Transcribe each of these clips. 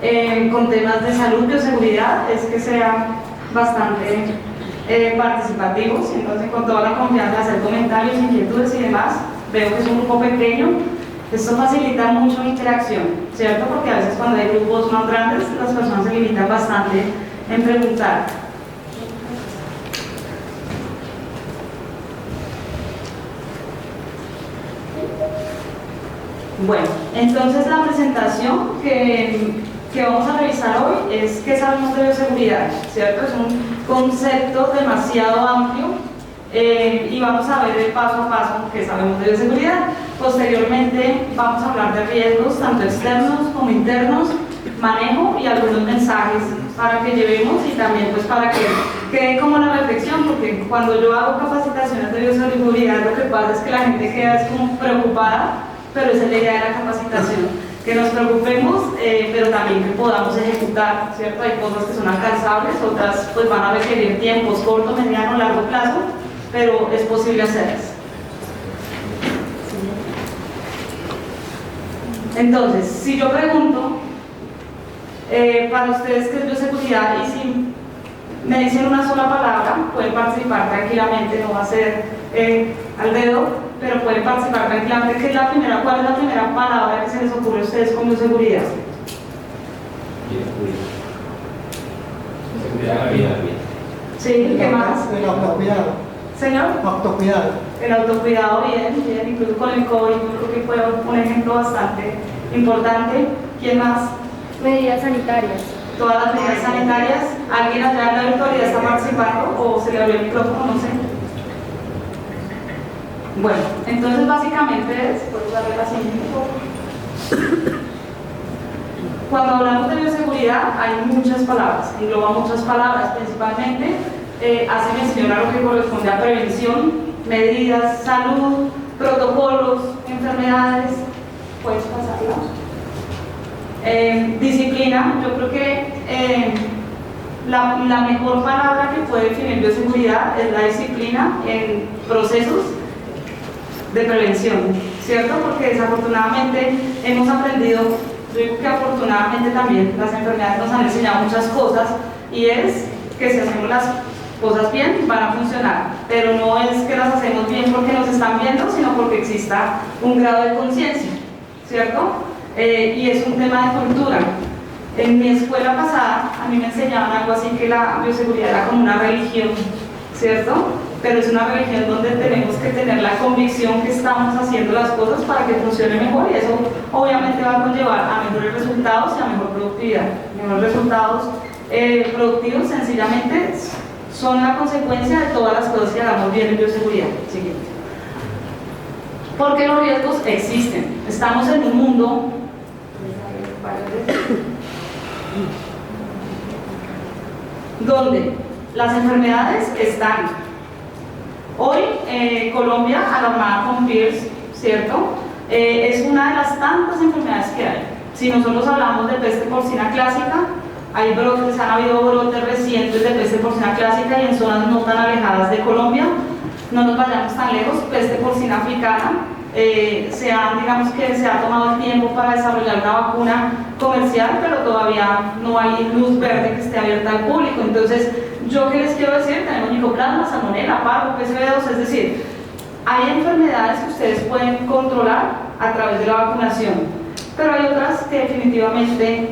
crecido con temas de salud, bioseguridad, es que sea bastante participativos, entonces con toda la confianza de hacer comentarios, inquietudes y demás. Veo que es un grupo pequeño, esto facilita mucho la interacción, ¿cierto? Porque a veces cuando hay grupos más grandes, las personas se limitan bastante en preguntar. Bueno, entonces la presentación que vamos a revisar hoy es qué sabemos de bioseguridad, ¿cierto? Es un concepto demasiado amplio y vamos a ver el paso a paso qué sabemos de bioseguridad. Posteriormente vamos a hablar de riesgos tanto externos como internos, manejo y algunos mensajes para que llevemos y también pues para que quede como la reflexión, porque cuando yo hago capacitaciones de bioseguridad lo que pasa es que la gente queda es como preocupada, pero esa es la idea de la capacitación. Que nos preocupemos, pero también que podamos ejecutar, ¿cierto? Hay cosas que son alcanzables, otras pues van a requerir tiempos corto, mediano, largo plazo, pero es posible hacerlas. Entonces, si yo pregunto para ustedes qué es bioseguridad y si me dicen una sola palabra, pueden participar tranquilamente, no va a ser al dedo, pero pueden participar tranquilamente. ¿Qué es la primera? ¿Cuál es la primera palabra que se les ocurre a ustedes con bioseguridad? Seguridad. Sí, ¿qué más? El autocuidado. Señor. Autocuidado. El autocuidado, bien, bien, incluso con el COVID, yo creo que fue un ejemplo bastante importante. ¿Quién más? Medidas sanitarias. Todas las medidas sanitarias. ¿Alguien allá en la auditoría está participando o se le abrió el micrófono? No sé. Bueno, entonces básicamente es, puedo darle la siguiente foto. Cuando hablamos de bioseguridad hay muchas palabras, engloba muchas palabras, principalmente hace mención a lo que corresponde a prevención, medidas, salud, protocolos, enfermedades. ¿Puedes pasarla? Disciplina. Yo creo que la mejor palabra que puede definir bioseguridad es la disciplina en procesos de prevención, ¿cierto? Porque desafortunadamente hemos aprendido, yo digo que afortunadamente también las enfermedades nos han enseñado muchas cosas, y es que si hacemos las cosas bien van a funcionar, pero no es que las hacemos bien porque nos están viendo, sino porque exista un grado de conciencia, ¿cierto? Y es un tema de cultura. En mi escuela pasada a mí me enseñaban algo así, que la bioseguridad era como una religión, ¿cierto? Pero es una religión donde tenemos que tener la convicción que estamos haciendo las cosas para que funcione mejor, y eso obviamente va a conllevar a mejores resultados y a mejor productividad. Mejores resultados productivos sencillamente son la consecuencia de todas las cosas que hagamos bien en bioseguridad. Siguiente. Porque los riesgos existen. Estamos en un mundo donde las enfermedades están. Hoy Colombia, alarmada con PIRS, ¿cierto? Es una de las tantas enfermedades que hay. Si nosotros hablamos de peste porcina clásica, hay brotes, han habido brotes recientes de peste porcina clásica y en zonas no tan alejadas de Colombia. No nos vayamos tan lejos, peste porcina africana. Digamos que se ha tomado el tiempo para desarrollar una vacuna comercial, pero todavía no hay luz verde que esté abierta al público. Entonces, ¿yo qué les quiero decir? Tenemos micoplasma, salmonela, parvo, PCV2, es decir, hay enfermedades que ustedes pueden controlar a través de la vacunación, pero hay otras que definitivamente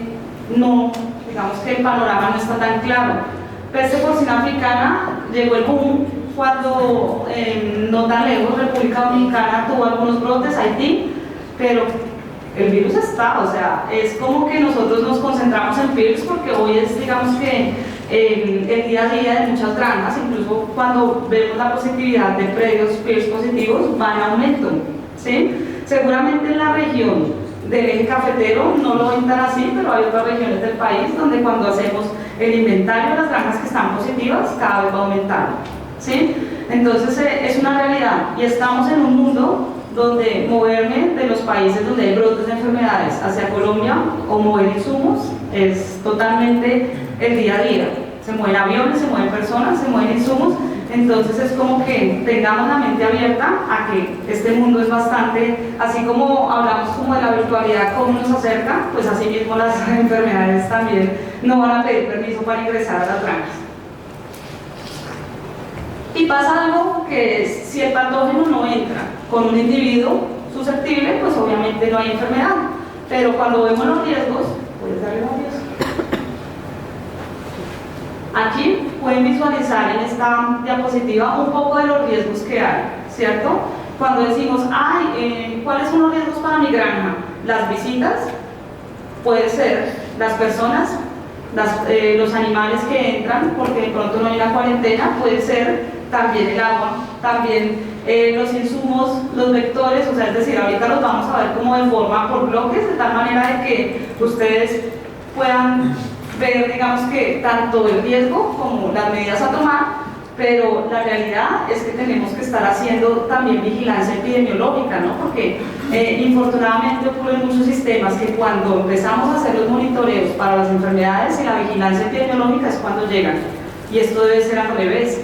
no, digamos que el panorama no está tan claro. Peste porcina africana, llegó el boom cuando no tan lejos República Dominicana tuvo algunos brotes, Haití, pero el virus está, o sea, es como que nosotros nos concentramos en PIRS porque hoy es, digamos que, el día a día de muchas granjas, incluso cuando vemos la positividad de predios PIRS positivos, va en aumento, ¿sí? Seguramente en la región del eje cafetero no lo ven tan así, pero hay otras regiones del país donde cuando hacemos el inventario de las granjas que están positivas, cada vez va aumentando, ¿sí? Entonces es una realidad, y estamos en un mundo donde moverme de los países donde hay brotes de enfermedades hacia Colombia o mover insumos es totalmente el día a día. Se mueven aviones, se mueven personas, se mueven insumos, Entonces es como que tengamos la mente abierta a que este mundo es bastante, así como hablamos como de la virtualidad, cómo nos acerca, pues así mismo las enfermedades también no van a pedir permiso para ingresar a las granjas. Y pasa algo que es, si el patógeno no entra con un individuo susceptible, pues obviamente no hay enfermedad. Pero cuando vemos los riesgos, ¿puedes darle los riesgos? Aquí pueden visualizar en esta diapositiva un poco de los riesgos que hay, ¿cierto? Cuando decimos, ¿cuáles son los riesgos para mi granja? Las visitas, puede ser las personas, los animales que entran, porque de pronto no hay una cuarentena, puede ser también el agua, también los insumos, los vectores, o sea, es decir, ahorita los vamos a ver como de forma por bloques, de tal manera de que ustedes puedan ver, digamos que tanto el riesgo como las medidas a tomar, pero la realidad es que tenemos que estar haciendo también vigilancia epidemiológica, ¿no? Porque infortunadamente ocurren muchos sistemas que cuando empezamos a hacer los monitoreos para las enfermedades y la vigilancia epidemiológica es cuando llegan, y esto debe ser al revés.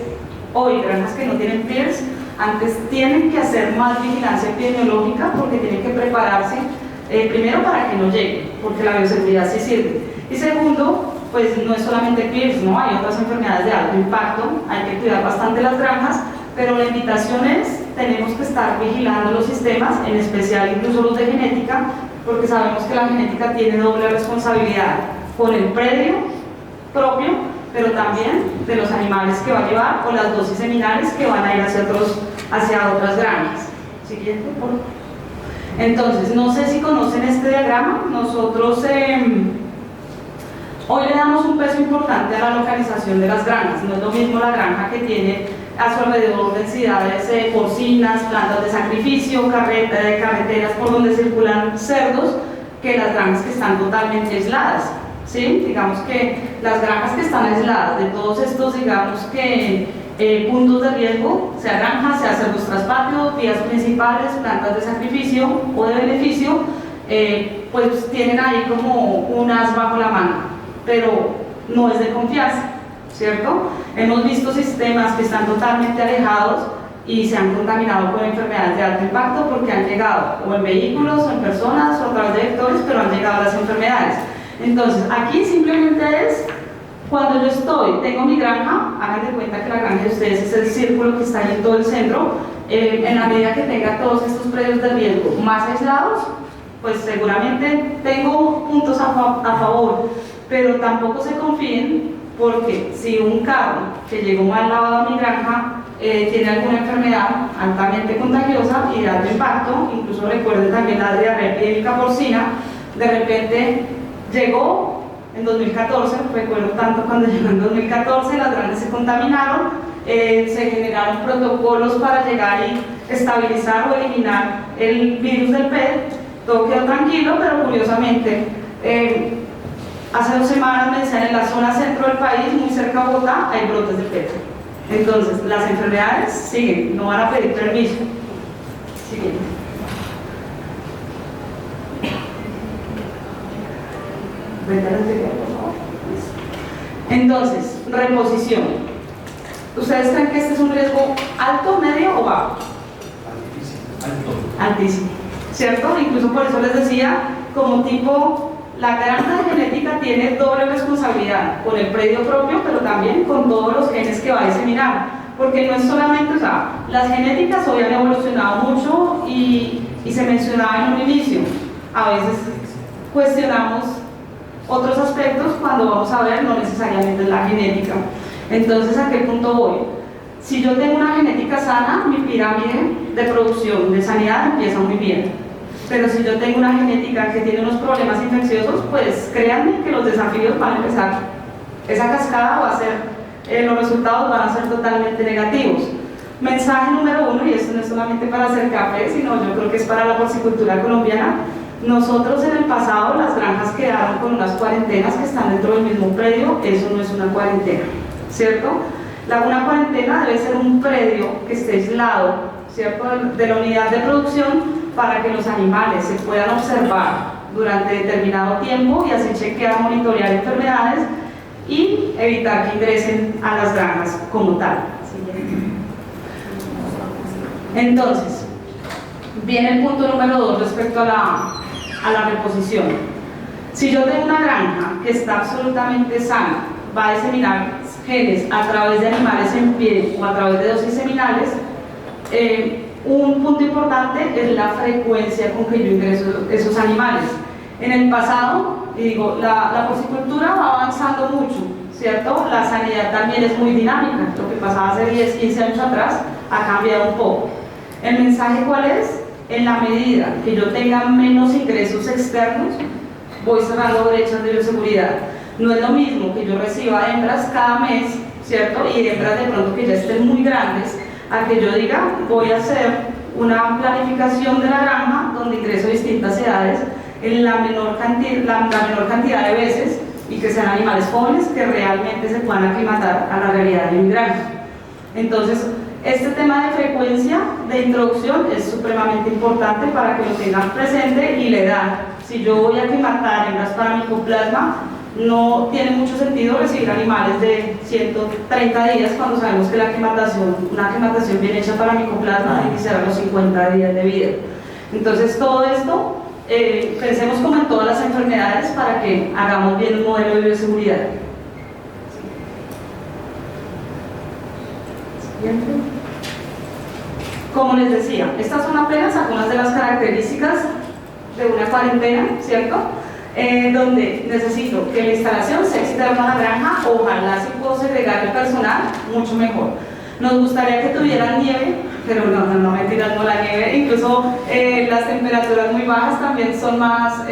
Hoy granjas que no tienen PIRS antes tienen que hacer más vigilancia epidemiológica porque tienen que prepararse primero para que no lleguen, porque la bioseguridad sí sirve. Y segundo, pues no es solamente PIRS, ¿no? Hay otras enfermedades de alto impacto, hay que cuidar bastante las granjas, pero la invitación es, tenemos que estar vigilando los sistemas, en especial incluso los de genética, porque sabemos que la genética tiene doble responsabilidad con el predio propio, pero también de los animales que va a llevar o las dosis seminales que van a ir hacia otras granjas. Siguiente, por favor. Entonces, no sé si conocen este diagrama. Nosotros hoy le damos un peso importante a la localización de las granjas. No es lo mismo la granja que tiene a su alrededor densidades porcinas, plantas de sacrificio, carreteras por donde circulan cerdos, que las granjas que están totalmente aisladas. ¿Sí? Digamos que las granjas que están aisladas de todos estos, digamos que puntos de riesgo, sea granjas, sea cerdos traspatio, vías principales, plantas de sacrificio o de beneficio, pues tienen ahí como un as bajo la manga, pero no es de confianza, ¿cierto? Hemos visto sistemas que están totalmente alejados y se han contaminado con enfermedades de alto impacto porque han llegado o en vehículos o en personas o a través de vectores, pero han llegado las enfermedades. Entonces, aquí simplemente es, cuando yo tengo mi granja, hagan de cuenta que la granja de ustedes es el círculo que está ahí en todo el centro, en la medida que tenga todos estos predios de riesgo más aislados, pues seguramente tengo puntos a favor, pero tampoco se confíen, porque si un carro que llegó mal lavado a mi granja tiene alguna enfermedad altamente contagiosa y de alto impacto, incluso recuerden también la diarrea epidémica porcina, de repente llegó en 2014, recuerdo tanto cuando llegó en 2014, las granjas se contaminaron, se generaron protocolos para llegar y estabilizar o eliminar el virus del PET, todo quedó tranquilo, pero curiosamente, hace 2 semanas me decían en la zona centro del país, muy cerca de Bogotá, hay brotes de PET. Entonces, las enfermedades siguen, no van a pedir permiso. Siguiente. Entonces, reposición. ¿Ustedes creen que este es un riesgo alto, medio o bajo? Altísimo, ¿cierto? Incluso por eso les decía, como tipo, la granja de genética tiene doble responsabilidad con el predio propio, pero también con todos los genes que va a diseminar, porque no es solamente, o sea, las genéticas hoy han evolucionado mucho y se mencionaba en un inicio, a veces cuestionamos otros aspectos cuando vamos a ver no necesariamente la genética. Entonces, ¿a qué punto voy? Si yo tengo una genética sana, mi pirámide de producción, de sanidad empieza muy bien. Pero si yo tengo una genética que tiene unos problemas infecciosos, pues créanme que los desafíos van a empezar. Esa cascada va a ser, los resultados van a ser totalmente negativos. Mensaje número 1, y esto no es solamente para hacer café, sino yo creo que es para la porcicultura colombiana. Nosotros en el pasado, las granjas quedaron con unas cuarentenas que están dentro del mismo predio, eso no es una cuarentena, ¿cierto? Una cuarentena debe ser un predio que esté aislado, ¿cierto?, de la unidad de producción para que los animales se puedan observar durante determinado tiempo y así chequear, monitorear enfermedades y evitar que ingresen a las granjas como tal. ¿Sí? Entonces, viene el punto número 2 respecto a la reposición. Si yo tengo una granja que está absolutamente sana, va a diseminar genes a través de animales en pie o a través de dosis seminales, un punto importante es la frecuencia con que yo ingreso esos animales. En el pasado, y digo, la porcicultura va avanzando mucho, ¿cierto? La sanidad también es muy dinámica. Lo que pasaba hace 10, 15 años atrás ha cambiado un poco. ¿El mensaje cuál es? En la medida que yo tenga menos ingresos externos, voy cerrando brechas de bioseguridad. No es lo mismo que yo reciba hembras cada mes, ¿cierto? Y hembras de pronto que ya estén muy grandes, a que yo diga, voy a hacer una planificación de la granja donde ingreso distintas edades en la menor cantidad de veces y que sean animales jóvenes que realmente se puedan aclimatar a la realidad de mi granja. Entonces, este tema de frecuencia de introducción es supremamente importante para que lo tengan presente y la edad. Si yo voy a aclimatar hembras para micoplasma, no tiene mucho sentido recibir animales de 130 días cuando sabemos que una aclimatación bien hecha para micoplasma debe iniciar a los 50 días de vida. Entonces todo esto, pensemos como en todas las enfermedades para que hagamos bien un modelo de bioseguridad. Siguiente. Como les decía, estas son apenas algunas de las características de una cuarentena, ¿cierto? Donde necesito que la instalación sea externa a la granja, ojalá si puedo segregar el personal, mucho mejor. Nos gustaría que tuvieran nieve, pero no mentiras, no la nieve, incluso las temperaturas muy bajas también son más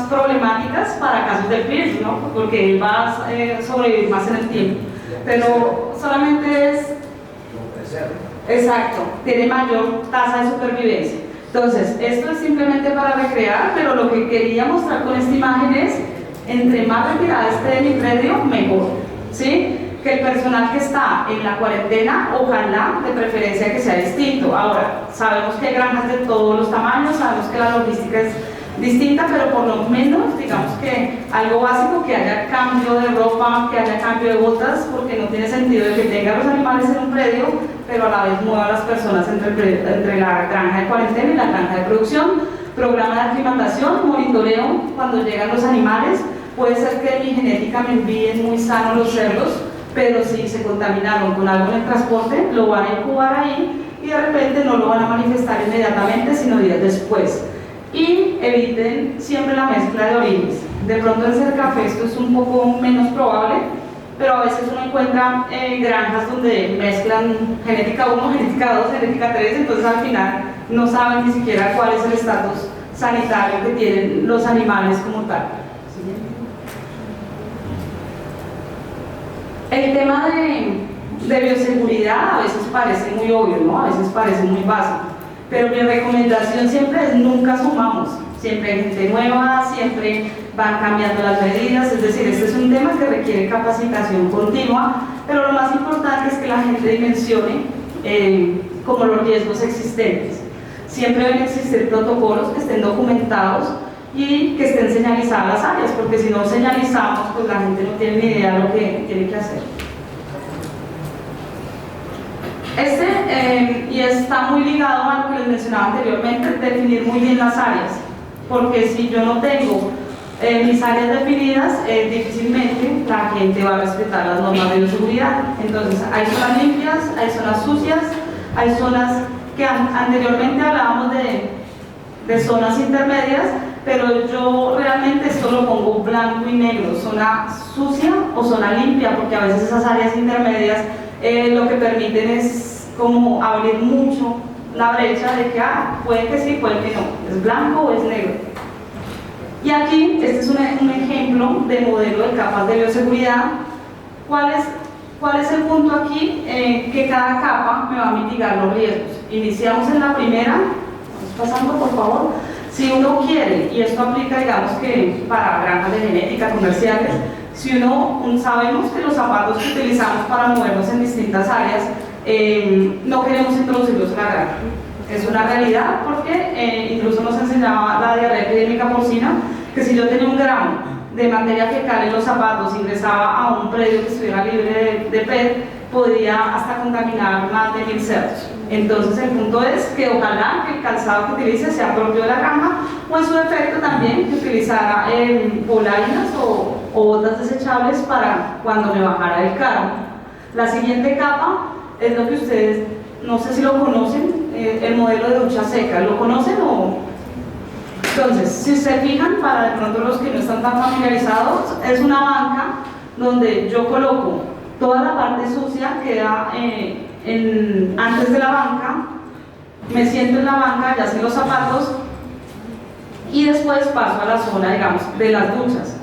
problemáticas para casos del virus, ¿no? Porque él va a sobrevivir más en el tiempo, pero solamente es, exacto, tiene mayor tasa de supervivencia. Entonces, esto es simplemente para recrear, pero lo que quería mostrar con esta imagen es, entre más retirada esté de mi predio, mejor, ¿sí? Que el personal que está en la cuarentena, ojalá, de preferencia que sea distinto. Ahora, sabemos que hay granjas de todos los tamaños, sabemos que la logística es distinta, pero por lo menos, digamos que algo básico, que haya cambio de ropa, que haya cambio de botas, porque no tiene sentido de que tenga los animales en un predio, pero a la vez mueva a las personas entre la granja de cuarentena y la granja de producción. Programa de aclimatación, monitoreo cuando llegan los animales. Puede ser que mi genética me envíen muy sanos los cerdos, pero si se contaminaron con algo en el transporte, lo van a incubar ahí y de repente no lo van a manifestar inmediatamente, sino días después. Y eviten siempre la mezcla de orígenes. De pronto en Cercafé esto es un poco menos probable, pero a veces uno encuentra granjas donde mezclan genética 1, genética 2, genética 3, entonces al final no saben ni siquiera cuál es el estatus sanitario que tienen los animales como tal. El tema de bioseguridad a veces parece muy obvio, ¿no? A veces parece muy básico, pero mi recomendación siempre es nunca sumamos, siempre hay gente nueva, siempre van cambiando las medidas, es decir, este es un tema que requiere capacitación continua, pero lo más importante es que la gente dimensione como los riesgos existentes. Siempre deben existir protocolos que estén documentados y que estén señalizadas las áreas, porque si no señalizamos, pues la gente no tiene ni idea de lo que tiene que hacer. Y está muy ligado a lo que les mencionaba anteriormente, definir muy bien las áreas, porque si yo no tengo mis áreas definidas, difícilmente la gente va a respetar las normas de bioseguridad. Entonces, hay zonas limpias, hay zonas sucias, hay zonas que anteriormente hablábamos de zonas intermedias, pero yo realmente esto lo pongo blanco y negro, zona sucia o zona limpia, porque a veces esas áreas intermedias lo que permiten es como abrir mucho la brecha de que puede que sí, puede que no, es blanco o es negro. Y aquí, este es un ejemplo de modelo de capas de bioseguridad. ¿Cuál es el punto aquí? Que cada capa me va a mitigar los riesgos. Iniciamos en la primera, vamos pasando por favor. Si uno quiere, y esto aplica digamos que para granjas de genética comerciales, si sabemos que los zapatos que utilizamos para movernos en distintas áreas, no queremos introducirlos en la granja. Es una realidad porque incluso nos enseñaba la diarrea epidémica porcina que si yo tenía 1 gramo de materia fecal en los zapatos, ingresaba a un predio que estuviera libre de PET, podía hasta contaminar más de 1000 cerdos. Entonces el punto es que ojalá que el calzado que utilice sea propio de la granja, o en su defecto también que utilizara polainas o botas desechables para cuando me bajara el carro. La siguiente capa es lo que ustedes, no sé si lo conocen, el modelo de ducha seca. ¿Lo conocen o...? Entonces, si se fijan, para de pronto los que no están tan familiarizados, es una banca donde yo coloco toda la parte sucia, queda antes de la banca, me siento en la banca, ya sé los zapatos, y después paso a la zona, digamos, de las duchas.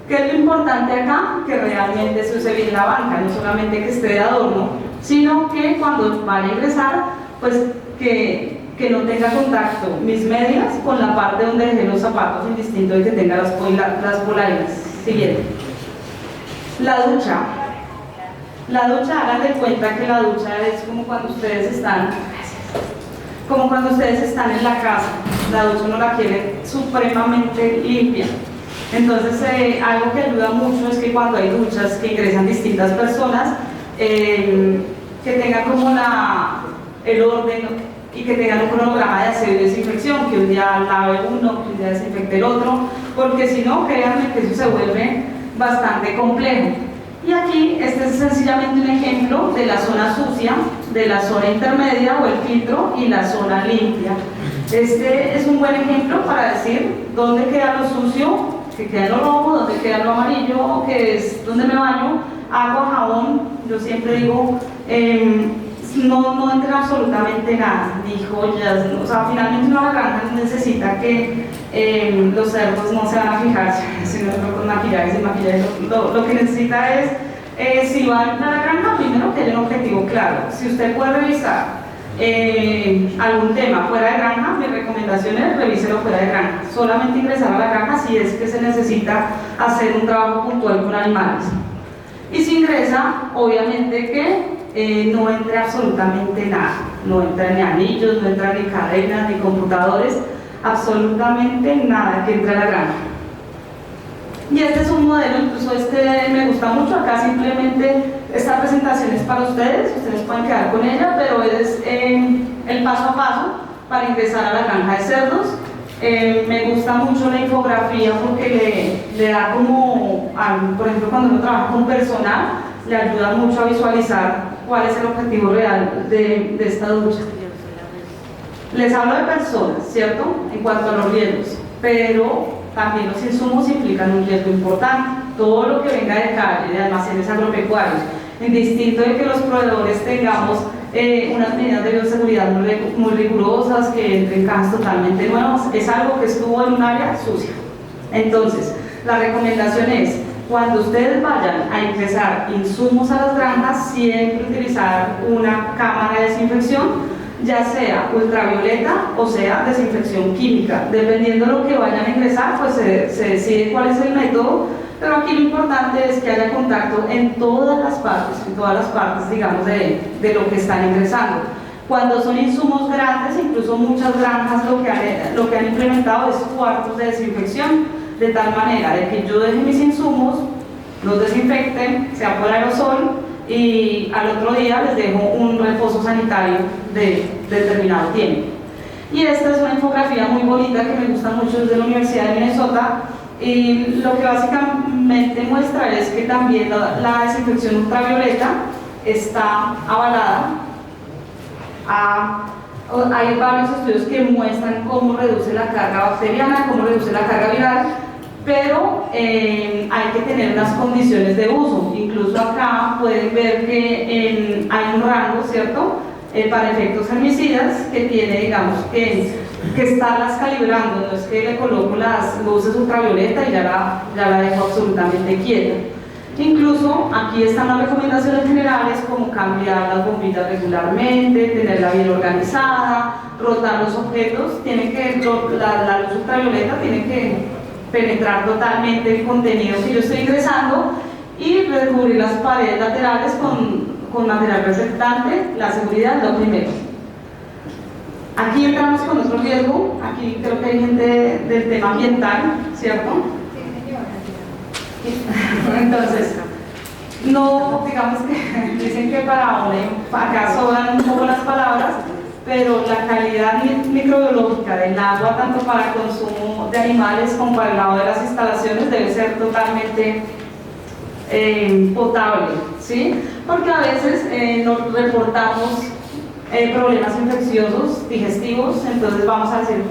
¿Qué es lo importante acá? Que realmente se use bien la banca, no solamente que esté de adorno, sino que cuando vaya a ingresar, pues que no tenga contacto mis medias con la parte donde dejé los zapatos, indistinto de que tenga las polainas. Siguiente. La ducha. La ducha, hagan de cuenta que la ducha es como cuando ustedes están en la casa. La ducha uno la quiere supremamente limpia. Entonces, algo que ayuda mucho es que cuando hay duchas que ingresan distintas personas, que tengan como el orden y que tengan un cronograma de aseo y desinfección, que un día lave uno, que un día desinfecte el otro, porque si no, créanme que eso se vuelve bastante complejo. Y aquí, este es sencillamente un ejemplo de la zona sucia, de la zona intermedia o el filtro y la zona limpia. Este es un buen ejemplo para decir dónde queda lo sucio, que queda lo rojo, dónde queda lo amarillo, que es donde me baño, agua, jabón. Yo siempre digo, no entra absolutamente nada, ni joyas, o sea, finalmente una granja necesita que los cerdos no se van a fijar si no con maquillaje, sin maquillaje. Lo que necesita es, si va a entrar a la granja, primero que haya un objetivo claro. Si usted puede revisar algún tema fuera de granja, mi recomendación es revíselo fuera de granja. Solamente ingresar a la granja si es que se necesita hacer un trabajo puntual con animales. Y si ingresa, obviamente que no entre absolutamente nada, no entran ni anillos, no entran ni cadenas, ni computadores, absolutamente nada que entre a la granja. Y este es un modelo, incluso este me gusta mucho. Acá simplemente esta presentación es para ustedes pueden quedar con ella, pero es el paso a paso para ingresar a la granja de cerdos. Me gusta mucho la infografía porque le da como, por ejemplo, cuando uno trabaja con personal, le ayuda mucho a visualizar cuál es el objetivo real de esta ducha. Les hablo de personas, ¿cierto? En cuanto a los riesgos, pero también los insumos implican un riesgo importante. Todo lo que venga de calle, de almacenes agropecuarios, indistinto de que los proveedores tengamos unas medidas de bioseguridad muy rigurosas, que entren cajas totalmente nuevas, es algo que estuvo en un área sucia. Entonces, la recomendación es, cuando ustedes vayan a ingresar insumos a las granjas, siempre utilizar una cámara de desinfección, ya sea ultravioleta o sea desinfección química. Dependiendo de lo que vayan a ingresar, pues se decide cuál es el método, pero aquí lo importante es que haya contacto en todas las partes, digamos, de lo que están ingresando. Cuando son insumos grandes, incluso muchas granjas lo que han implementado es cuartos de desinfección, de tal manera de que yo deje mis insumos, los desinfecten, sea por aerosol, y al otro día les dejo un reposo sanitario de determinado tiempo. Y esta es una infografía muy bonita que me gusta mucho, es de la Universidad de Minnesota, y lo que básicamente muestra es que también la desinfección ultravioleta está avalada. Hay varios estudios que muestran cómo reduce la carga bacteriana, cómo reduce la carga viral, pero hay que tener unas condiciones de uso. Incluso acá pueden ver que hay un rango, ¿cierto?, para efectos herbicidas que tiene, digamos, que estarlas calibrando. No es que le coloco las luces ultravioleta y ya la dejo absolutamente quieta. Incluso aquí están las recomendaciones generales, como cambiar las bombillas regularmente, tenerla bien organizada, rotar los objetos. La luz ultravioleta tiene que penetrar totalmente el contenido que yo estoy ingresando y recubrir las paredes laterales con material reflectante. La seguridad es lo primero. Aquí entramos con otro riesgo. Aquí creo que hay gente del tema ambiental, ¿cierto? Entonces, no, digamos que dicen que acá sobran un poco las palabras, pero la calidad microbiológica del agua, tanto para consumo de animales como para el lavado de las instalaciones, debe ser totalmente potable, ¿sí? Porque a veces nos reportamos problemas infecciosos, digestivos, entonces vamos a decir,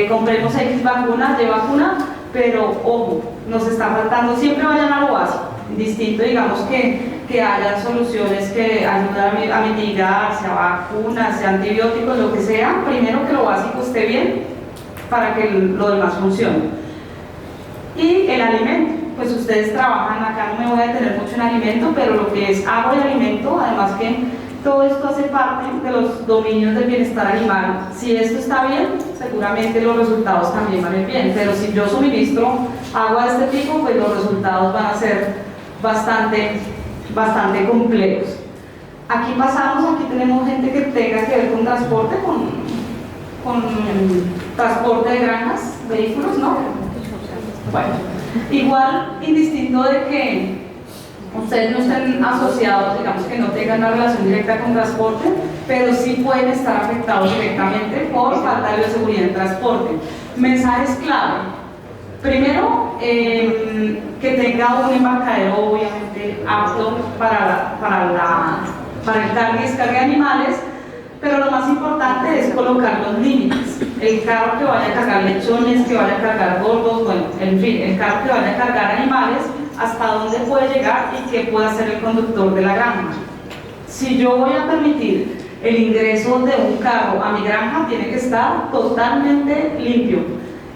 compremos X vacuna, Y vacuna, pero ojo, nos está faltando, siempre vayan a lo básico, distinto digamos que hayan soluciones que ayuden a mitigar, sea vacunas, sea antibióticos, lo que sea, primero que lo básico esté bien para que lo demás funcione. Y el alimento, pues ustedes trabajan, acá no me voy a detener mucho en alimento, pero lo que es agua y alimento, además que todo esto hace parte de los dominios del bienestar animal. Si esto está bien, seguramente los resultados también van a ir bien, pero si yo suministro agua de este tipo, pues los resultados van a ser bastante complejos. Aquí pasamos, aquí tenemos gente que tenga que ver con transporte, con transporte de granjas, vehículos, ¿no? Bueno, igual, indistinto de que ustedes no estén asociados, digamos que no tengan una relación directa con transporte, pero sí pueden estar afectados directamente por falta de bioseguridad en transporte. Mensajes clave. Primero, que tenga un embarcadero obviamente apto para el carga y descarga de animales, pero lo más importante es colocar los límites. El carro que vaya a cargar lechones, que vaya a cargar gordos, bueno, en fin, el carro que vaya a cargar animales, hasta dónde puede llegar y qué puede hacer el conductor de la granja. Si yo voy a permitir el ingreso de un carro a mi granja, tiene que estar totalmente limpio.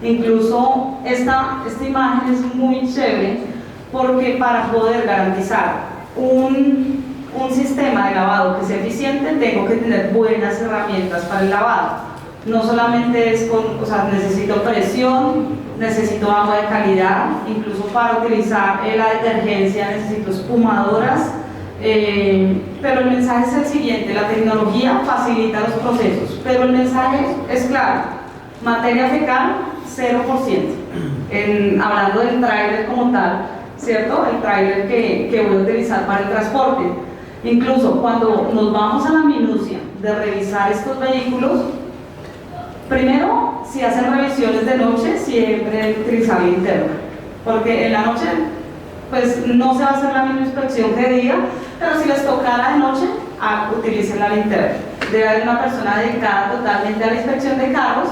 Incluso esta imagen es muy chévere porque para poder garantizar un sistema de lavado que sea eficiente, tengo que tener buenas herramientas para el lavado. No solamente es necesito presión, necesito agua de calidad, incluso para utilizar la detergencia necesito espumadoras, pero el mensaje es el siguiente: la tecnología facilita los procesos, pero el mensaje es claro: materia fecal 0%, hablando del tráiler como tal, ¿cierto? El tráiler que voy a utilizar para el transporte. Incluso cuando nos vamos a la minucia de revisar estos vehículos, primero, si hacen revisiones de noche, siempre deben utilizar linterna, porque en la noche pues no se va a hacer la misma inspección que de día, pero si les tocara de noche, utilicen la linterna. Debe haber una persona dedicada totalmente a la inspección de carros,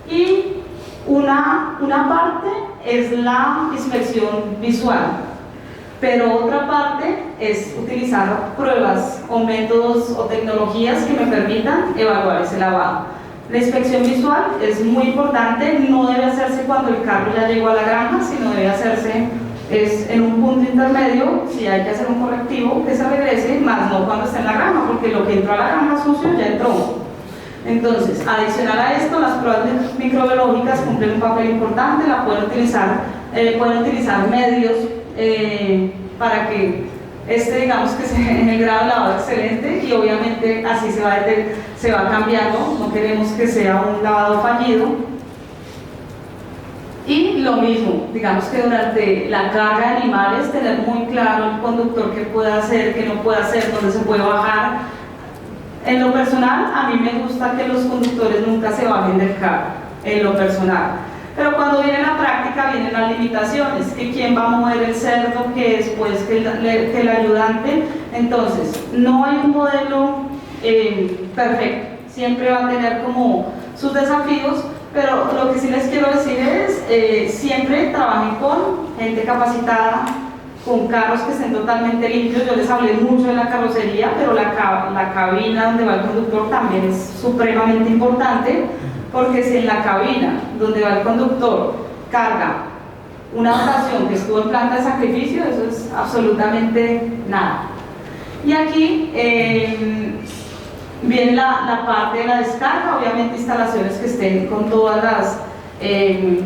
y una parte es la inspección visual, pero otra parte es utilizar pruebas o métodos o tecnologías que me permitan evaluar ese lavado. La inspección visual es muy importante, no debe hacerse cuando el carro ya llegó a la granja, sino debe hacerse en un punto intermedio, si hay que hacer un correctivo, que se regrese, más no cuando esté en la granja, porque lo que entró a la granja sucio ya entró. Entonces, adicional a esto, las pruebas microbiológicas cumplen un papel importante, pueden utilizar medios para que digamos que en el grado de lavado excelente, y obviamente así se va cambiando, no queremos que sea un lavado fallido. Y lo mismo, digamos que durante la carga de animales, tener muy claro el conductor qué puede hacer, qué no puede hacer, dónde se puede bajar. En lo personal, a mí me gusta que los conductores nunca se bajen del carro, en lo personal. Pero cuando viene la práctica, vienen las limitaciones, que quién va a mover el cerdo, que después que el ayudante. Entonces, no hay un modelo perfecto, siempre va a tener como sus desafíos, pero lo que sí les quiero decir es, siempre trabajen con gente capacitada, con carros que estén totalmente limpios. Yo les hablé mucho de la carrocería, pero la cabina donde va el conductor también es supremamente importante, porque si en la cabina donde va el conductor carga una dotación que estuvo en planta de sacrificio, eso es absolutamente nada. Y aquí viene la parte de la descarga, obviamente instalaciones que estén con todas las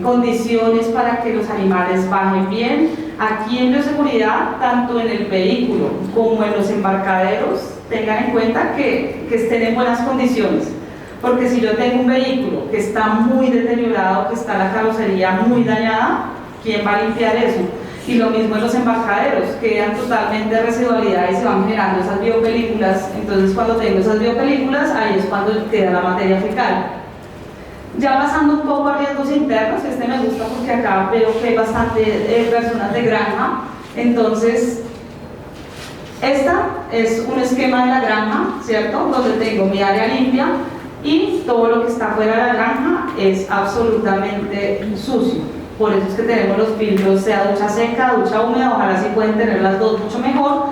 condiciones para que los animales bajen bien. Aquí en bioseguridad, tanto en el vehículo como en los embarcaderos, tengan en cuenta que estén en buenas condiciones, porque si yo tengo un vehículo que está muy deteriorado, que está la carrocería muy dañada, ¿quién va a limpiar eso? Y lo mismo en los embarcaderos, quedan totalmente residualidades y se van generando esas biopelículas. Entonces cuando tengo esas biopelículas, ahí es cuando queda la materia fecal. Ya pasando un poco a riesgos internos, este me gusta porque acá veo que hay bastante personas de granja. Entonces, esta es un esquema de la granja, ¿cierto? Donde tengo mi área limpia y todo lo que está fuera de la granja es absolutamente sucio. Por eso es que tenemos los filtros, sea ducha seca, ducha húmeda, ojalá sí pueden tener las dos mucho mejor.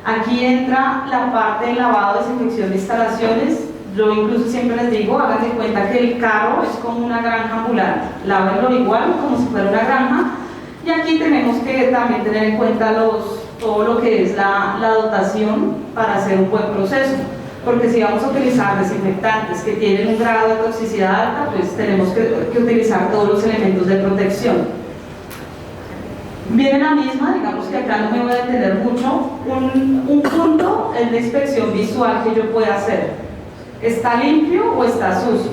Aquí entra la parte de lavado, desinfección de instalaciones. Yo incluso siempre les digo, hagan de cuenta que el carro es como una granja ambulante, lávenlo igual como si fuera una granja. Y aquí tenemos que también tener en cuenta todo lo que es la dotación para hacer un buen proceso. Porque si vamos a utilizar desinfectantes que tienen un grado de toxicidad alta, pues tenemos que utilizar todos los elementos de protección. Viene la misma, digamos que acá no me voy a detener mucho. Un punto es la inspección visual que yo pueda hacer. ¿Está limpio o está sucio?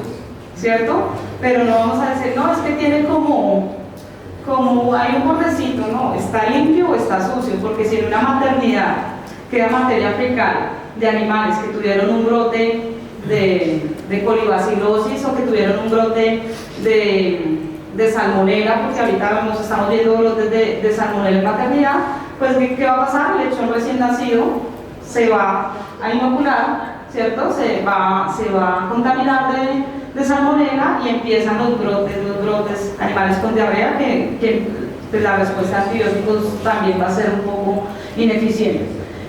¿Cierto? Pero no vamos a decir, no, es que tiene como hay un bordecito, no, está limpio o está sucio, porque si en una maternidad queda materia fecal de animales que tuvieron un brote de colibacilosis o que tuvieron un brote de salmonela, porque ahorita nos estamos viendo brotes de salmonela en maternidad, pues ¿qué va a pasar? El lechón recién nacido se va a inocular, ¿cierto? Se va a contaminar de salmonela y empiezan los brotes, animales con diarrea que pues, la respuesta a antibióticos también va a ser un poco ineficiente.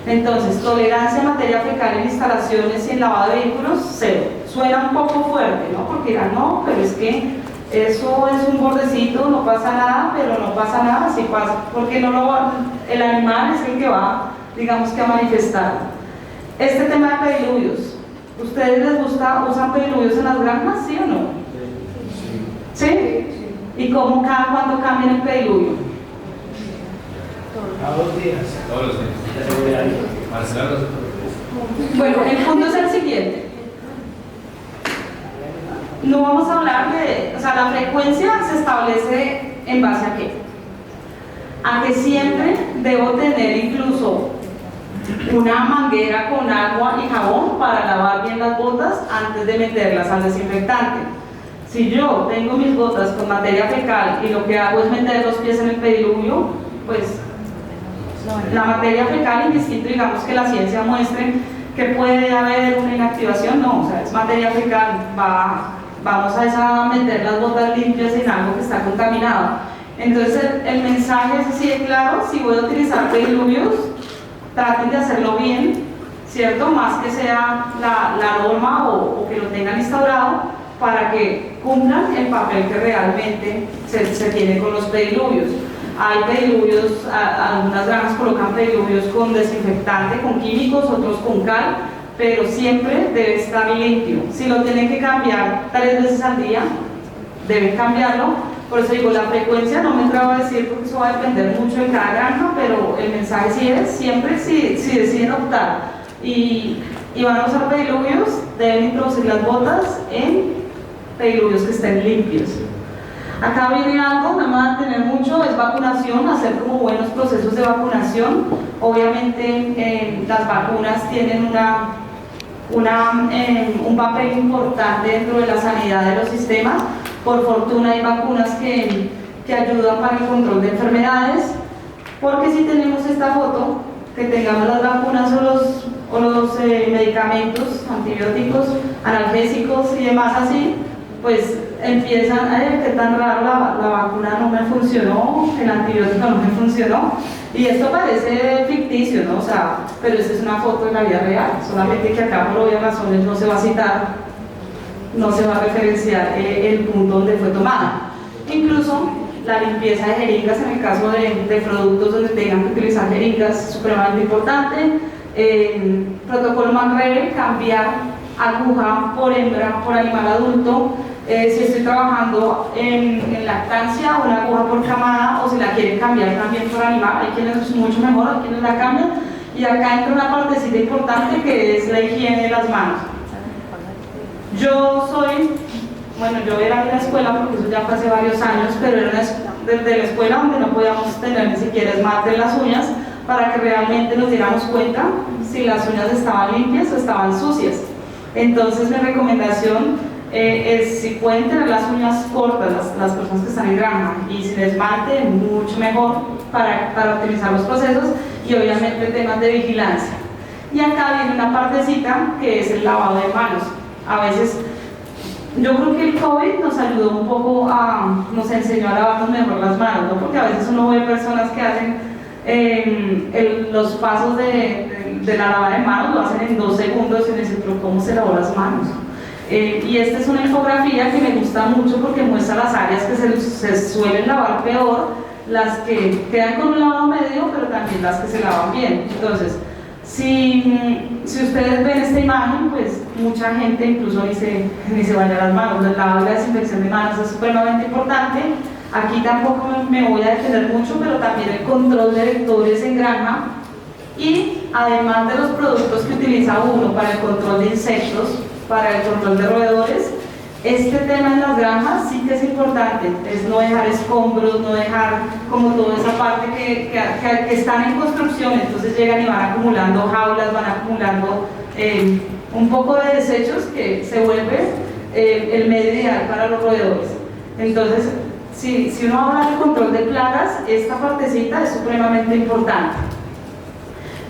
Entonces, tolerancia a materia fecal en instalaciones y en lavado de vehículos, cero. Suena un poco fuerte, ¿no? Porque dirán, no, pero es que eso es un bordecito, no pasa nada, pero no pasa nada, sí pasa, porque el animal es el que va, digamos que a manifestar. Este tema de pediluvios, ¿ustedes les gusta, usan pediluvios en las granjas, sí o no? ¿Sí? ¿Y cómo cuándo cambian el pediluvio? Cada 2 días. Todos los días. Bueno, el punto es el siguiente. No vamos a hablar o sea, la frecuencia se establece en base a qué. A que siempre debo tener incluso una manguera con agua y jabón para lavar bien las botas antes de meterlas al desinfectante. Si yo tengo mis botas con materia fecal y lo que hago es meter los pies en el pediluvio, pues la materia fecal, indistinto, digamos que la ciencia muestre que puede haber una inactivación, no, o sea, es materia fecal, vamos a meter las botas limpias en algo que está contaminado. Entonces el mensaje es así de claro: si voy a utilizar pediluvios, traten de hacerlo bien, ¿cierto? Más que sea la norma o que lo tengan instaurado para que cumplan el papel que realmente se tiene con los pediluvios. Hay pediluvios, algunas granjas colocan pediluvios con desinfectante, con químicos, otros con cal, pero siempre debe estar limpio. Si lo tienen que cambiar 3 veces al día, deben cambiarlo. Por eso digo, la frecuencia no me atrevo a decir porque eso va a depender mucho de cada granja, pero el mensaje sí es, siempre si deciden optar y van a usar pediluvios, deben introducir las botas en pediluvios que estén limpios. Acá viene algo, no me va a tener mucho, es vacunación, hacer como buenos procesos de vacunación. Obviamente las vacunas tienen un papel importante dentro de la sanidad de los sistemas. Por fortuna hay vacunas que ayudan para el control de enfermedades, porque si tenemos esta foto, que tengamos las vacunas o los medicamentos, antibióticos, analgésicos y demás así, pues empiezan, qué tan raro, la vacuna no me funcionó, el antibiótico no me funcionó, y esto parece ficticio, ¿no? O sea, pero esta es una foto de la vida real, solamente que acá por obvias razones no se va a citar, no se va a referenciar el punto donde fue tomada. Incluso la limpieza de jeringas en el caso de productos donde tengan que utilizar jeringas es supremamente importante. Protocolo McRae, cambiar aguja por hembra, por animal adulto. Si estoy trabajando en lactancia, una aguja por camada, o si la quieren cambiar también por animal, hay quienes es mucho mejor, hay quienes la cambian. Y acá entra una partecita importante que es la higiene de las manos. Yo era en la escuela, porque eso ya fue hace varios años, pero era desde la escuela, donde no podíamos tener ni siquiera esmalte en las uñas, para que realmente nos diéramos cuenta si las uñas estaban limpias o estaban sucias. Entonces mi recomendación es, si pueden tener las uñas cortas, las personas que están en granja, y sin esmalte, mucho mejor para optimizar los procesos, y obviamente temas de vigilancia. Y acá viene una partecita que es el lavado de manos. A veces, yo creo que el COVID nos ayudó un poco nos enseñó a lavarnos mejor las manos, ¿no? Porque a veces uno ve personas que hacen los pasos de la lavada de manos, lo hacen en 2 segundos y dicen, pero ¿cómo se lavó las manos? Y esta es una infografía que me gusta mucho porque muestra las áreas que se suelen lavar peor, las que quedan con un lavado medio, pero también las que se lavan bien. Entonces, si ustedes ven esta imagen, pues mucha gente incluso ni se baña las manos. El lavado y la desinfección de manos es supremamente importante. Aquí tampoco me voy a detener mucho, pero también el control de vectores en granja, y además de los productos que utiliza uno para el control de insectos, para el control de roedores, este tema en las granjas sí que es importante, es no dejar escombros, no dejar como toda esa parte que están en construcción, entonces llegan y van acumulando jaulas, van acumulando un poco de desechos que se vuelve el medio ideal para los roedores. Entonces, si uno habla de control de plagas, esta partecita es supremamente importante.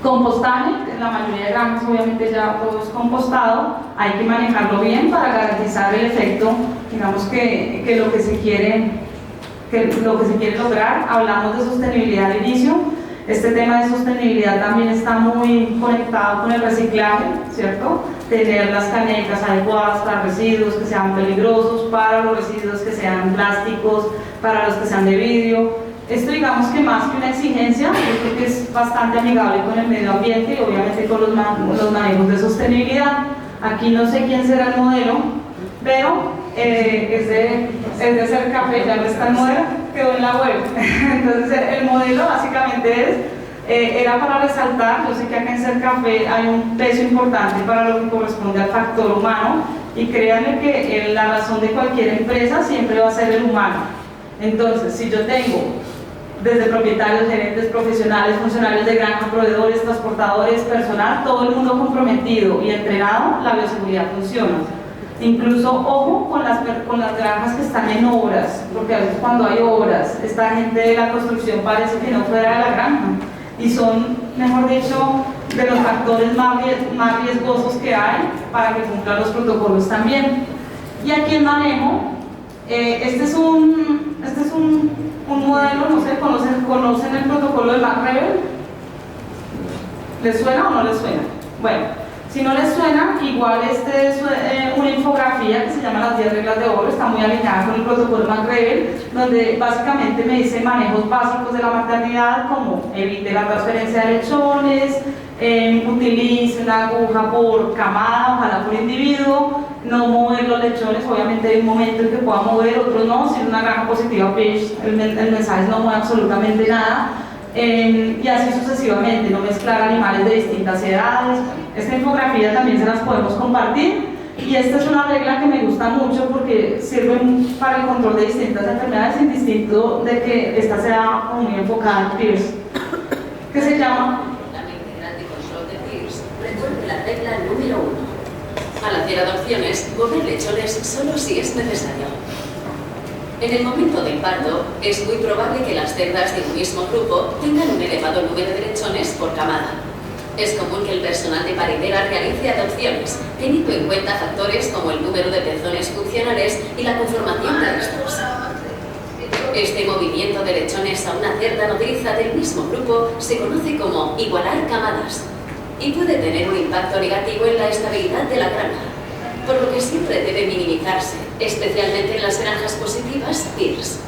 Compostaje, en la mayoría de granjas obviamente ya todo es compostado, hay que manejarlo bien para garantizar el efecto, digamos que lo que se quiere lograr. Hablamos de sostenibilidad al inicio. Este tema de sostenibilidad también está muy conectado con el reciclaje, ¿cierto? Tener las canecas adecuadas para residuos que sean peligrosos, para los residuos que sean plásticos, para los que sean de vidrio. Esto, digamos que más que una exigencia, yo creo que es bastante amigable con el medio ambiente y obviamente con los manejos de sostenibilidad. Aquí no sé quién será el modelo, pero es de Hacer Café, ya no está el modelo, quedó en la web. Entonces el modelo básicamente era para resaltar, yo sé que acá en Hacer Café hay un peso importante para lo que corresponde al factor humano, y créanme que la razón de cualquier empresa siempre va a ser el humano. Entonces, si yo tengo desde propietarios, gerentes, profesionales, funcionarios de granja, proveedores, transportadores, personal, todo el mundo comprometido y entrenado, la bioseguridad funciona. Incluso, ojo con las granjas que están en obras, porque a veces cuando hay obras, esta gente de la construcción parece que no fuera de la granja, y son, mejor dicho, de los factores más riesgosos que hay para que cumplan los protocolos también. Y aquí el manejo, este es un modelo, no sé, ¿conocen el protocolo de McRebel? ¿Les suena o no les suena? Bueno, si no les suena, igual este es una infografía que se llama las 10 reglas de oro, está muy alineada con el protocolo McRebel, donde básicamente me dice manejos básicos de la maternidad, como evite la transferencia de lechones, utilice una aguja por camada, ojalá por individuo, no mover los lechones, obviamente hay un momento en que pueda mover, otros no. Si es una granja positiva PIRS, el mensaje no mueve absolutamente nada, y así sucesivamente, no mezclar animales de distintas edades. Esta infografía también se las podemos compartir, y esta es una regla que me gusta mucho porque sirve para el control de distintas enfermedades, indistinto de que esta sea muy enfocada en PIRS, que se llama la regla número 1. Al hacer adopciones, mover lechones solo si es necesario. En el momento del parto, es muy probable que las cerdas de un mismo grupo tengan un elevado número de lechones por camada. Es común que el personal de paridera realice adopciones, teniendo en cuenta factores como el número de pezones funcionales y la conformación de estos. Este movimiento de lechones a una cerda nodriza del mismo grupo se conoce como igualar camadas, y puede tener un impacto negativo en la estabilidad de la granja, por lo que siempre debe minimizarse, especialmente en las granjas positivas PIRS.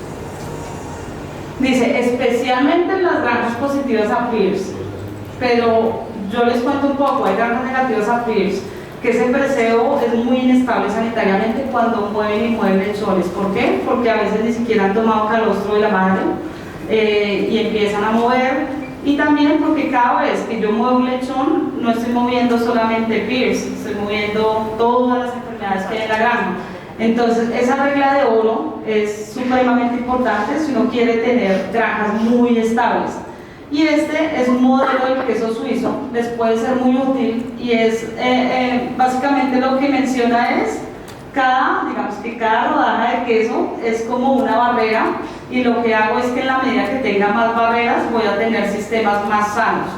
Dice, especialmente en las granjas positivas a PIRS, pero yo les cuento un poco, hay granjas negativas a PIRS, que ese preseo es muy inestable sanitariamente cuando mueven y mueven lechones. ¿Por qué? Porque a veces ni siquiera han tomado calostro de la madre y empiezan a mover. Y también porque cada vez que yo muevo un lechón, no estoy moviendo solamente PIRS, estoy moviendo todas las enfermedades que hay en la granja. Entonces, esa regla de oro es supremamente importante si uno quiere tener granjas muy estables. Y este es un modelo del queso suizo, les puede ser muy útil y es básicamente lo que menciona es digamos que cada rodaja de queso es como una barrera y lo que hago es que en la medida que tenga más barreras voy a tener sistemas más sanos.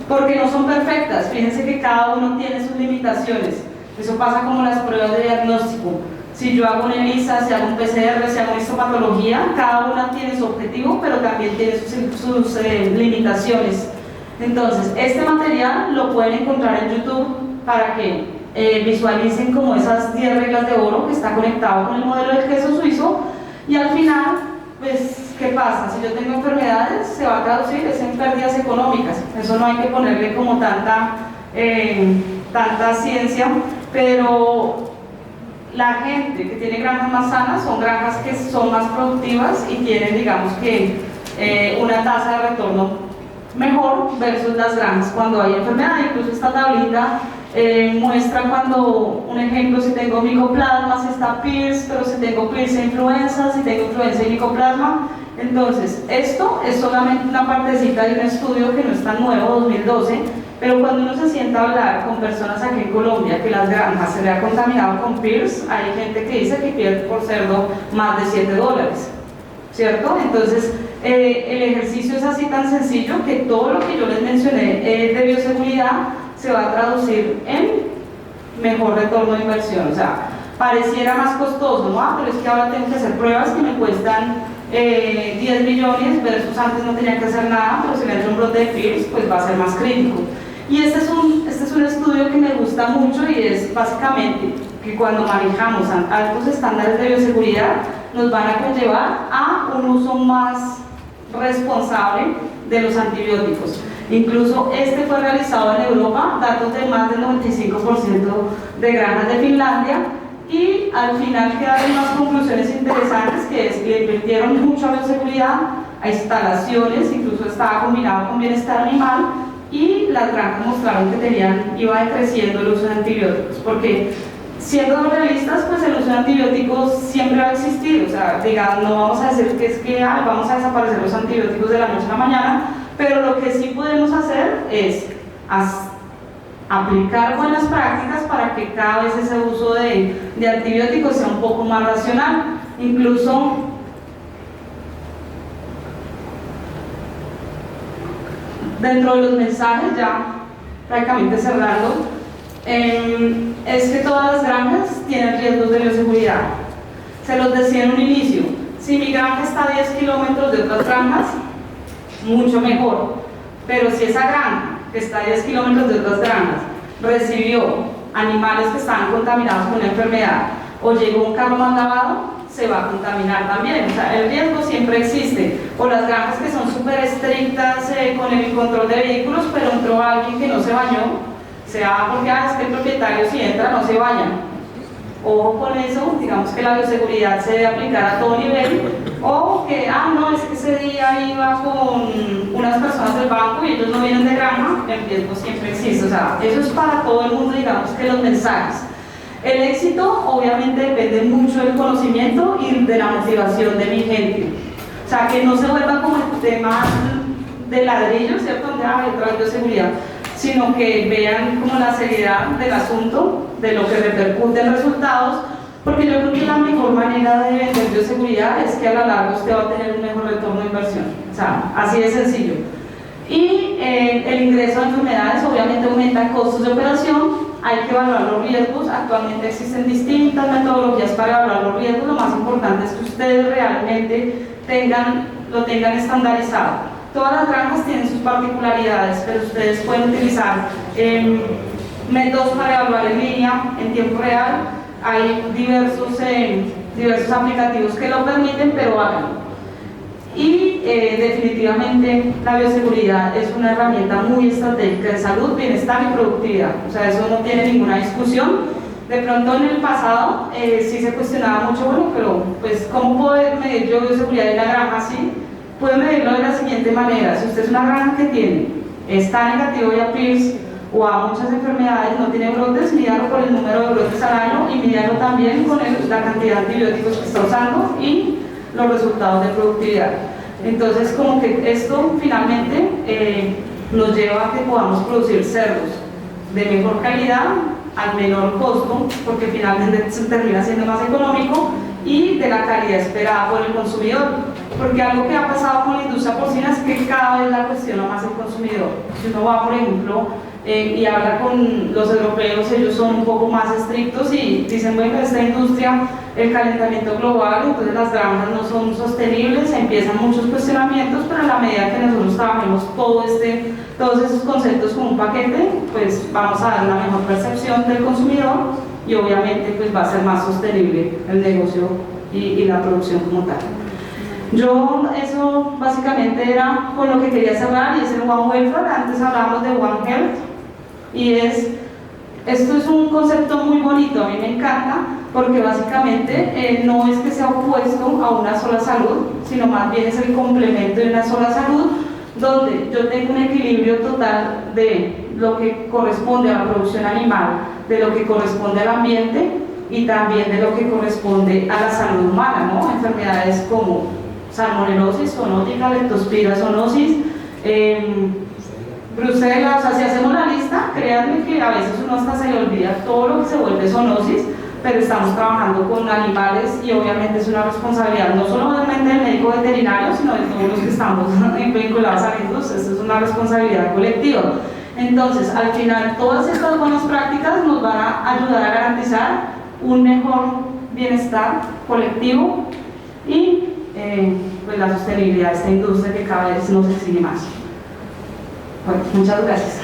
Porque no son perfectas, fíjense que cada uno tiene sus limitaciones. Eso pasa como las pruebas de diagnóstico. Si yo hago un ELISA, si hago un PCR, si hago una histopatología, cada una tiene su objetivo, pero también tiene sus limitaciones. Entonces, este material lo pueden encontrar en YouTube para que visualicen como esas 10 reglas de oro que está conectado con el modelo del queso suizo y al final, pues, ¿qué pasa? Si yo tengo enfermedades, se va a traducir en pérdidas económicas. Eso no hay que ponerle como tanta ciencia, pero la gente que tiene granjas más sanas son granjas que son más productivas y tienen, digamos que, una tasa de retorno mejor versus las granjas cuando hay enfermedad. Incluso esta tablita muestra cuando, un ejemplo, si tengo micoplasma, si está PIRS, pero si tengo PIRS e influenza, si tengo influenza y micoplasma. Entonces, esto es solamente una partecita de un estudio que no es tan nuevo, 2012, pero cuando uno se sienta a hablar con personas aquí en Colombia que las granjas se le ha contaminado con PIRS, hay gente que dice que pierde por cerdo más de $7, ¿cierto? Entonces, el ejercicio es así tan sencillo que todo lo que yo les mencioné de bioseguridad se va a traducir en mejor retorno de inversión. O sea, pareciera más costoso, ¿no? Pero es que ahora tengo que hacer pruebas que me cuestan 10 millones versus antes no tenía que hacer nada, pero si le entra un brote de PIRS, pues va a ser más crítico. Y este es un estudio que me gusta mucho y es básicamente que cuando manejamos altos estándares de bioseguridad nos van a conllevar a un uso más responsable de los antibióticos. Incluso este fue realizado en Europa, datos de más del 95% de granjas de Finlandia, y al final quedaron unas conclusiones interesantes, que es que le invirtieron mucho a bioseguridad, a instalaciones, incluso estaba combinado con bienestar animal, y las granjas mostraron que iba decreciendo el uso de antibióticos, porque siendo realistas, pues el uso de antibióticos siempre va a existir. O sea, digamos, no vamos a decir que es que vamos a desaparecer los antibióticos de la noche a la mañana, pero lo que sí podemos hacer es aplicar buenas prácticas para que cada vez ese uso de antibióticos sea un poco más racional. Incluso dentro de los mensajes, ya prácticamente cerrando, es que todas las granjas tienen riesgos de bioseguridad. Se los decía en un inicio, si mi granja está a 10 kilómetros de otras granjas, mucho mejor, pero si esa granja que está a 10 kilómetros de otras granjas recibió animales que estaban contaminados con una enfermedad o llegó un carro mal lavado, se va a contaminar también. O sea, el riesgo siempre existe. O las granjas que son súper estrictas con el control de vehículos, pero entró alguien que no se bañó, sea porque es que el propietario, si entra, no se baña. Ojo con eso, digamos que la bioseguridad se debe aplicar a todo nivel. O que, no, es que ese día iba con unas personas del banco y ellos no vienen de granja, el riesgo siempre existe. O sea, eso es para todo el mundo, digamos que los mensajes. El éxito obviamente depende mucho del conocimiento y de la motivación de mi gente. O sea, que no se vuelva como el tema de ladrillo, ¿cierto? Donde detrás de bioseguridad, sino que vean como la seriedad del asunto, de lo que repercute en resultados, porque yo creo que la mejor manera de vender bioseguridad es que a la larga usted va a tener un mejor retorno de inversión. O sea, así de sencillo. Y el ingreso de enfermedades obviamente aumenta costos de operación. Hay que evaluar los riesgos. Actualmente existen distintas metodologías para evaluar los riesgos. Lo más importante es que ustedes realmente lo tengan estandarizado. Todas las granjas tienen sus particularidades, pero ustedes pueden utilizar métodos para evaluar en línea, en tiempo real. Hay diversos aplicativos que lo permiten, pero háganlo. Y definitivamente la bioseguridad es una herramienta muy estratégica de salud, bienestar y productividad. O sea, eso no tiene ninguna discusión. De pronto en el pasado sí se cuestionaba mucho, bueno, pero pues ¿cómo puedo medir yo bioseguridad en la granja así? Puede medirlo de la siguiente manera. Si usted es una granja que está negativo ya PIRS, o a muchas enfermedades, no tiene brotes, mídalo por el número de brotes al año y mídalo también con la cantidad de antibióticos que está usando y los resultados de productividad. Entonces, como que esto finalmente nos lleva a que podamos producir cerdos de mejor calidad al menor costo, porque finalmente se termina siendo más económico, y de la calidad esperada por el consumidor, porque algo que ha pasado con la industria porcina es que cada vez la cuestiona más el consumidor. Si uno va, por ejemplo, y habla con los europeos, ellos son un poco más estrictos y dicen, bueno, esta industria, el calentamiento global, entonces las granjas no son sostenibles, empiezan muchos cuestionamientos, pero a la medida que nosotros trabajemos todos esos conceptos con un paquete, pues vamos a dar una mejor percepción del consumidor y obviamente pues va a ser más sostenible el negocio y la producción como tal. Eso básicamente era con lo que quería cerrar, y es el One Welfare. Antes hablábamos de One Health, y esto es un concepto muy bonito, a mí me encanta, porque básicamente no es que sea opuesto a una sola salud, sino más bien es el complemento de una sola salud, donde yo tengo un equilibrio total de lo que corresponde a la producción animal, de lo que corresponde al ambiente y también de lo que corresponde a la salud humana, ¿no? Enfermedades como salmonelosis, zoonótica, leptospira, zoonosis, Bruselas. O sea, si hacemos la lista, créanme que a veces uno hasta se le olvida todo lo que se vuelve zoonosis, pero estamos trabajando con animales y obviamente es una responsabilidad no solamente del médico veterinario, sino de todos los que estamos vinculados a la industria. Esto es una responsabilidad colectiva. Entonces, al final, todas estas buenas prácticas nos van a ayudar a garantizar un mejor bienestar colectivo y pues la sostenibilidad de esta industria que cada vez nos exige más. Bueno, muchas gracias.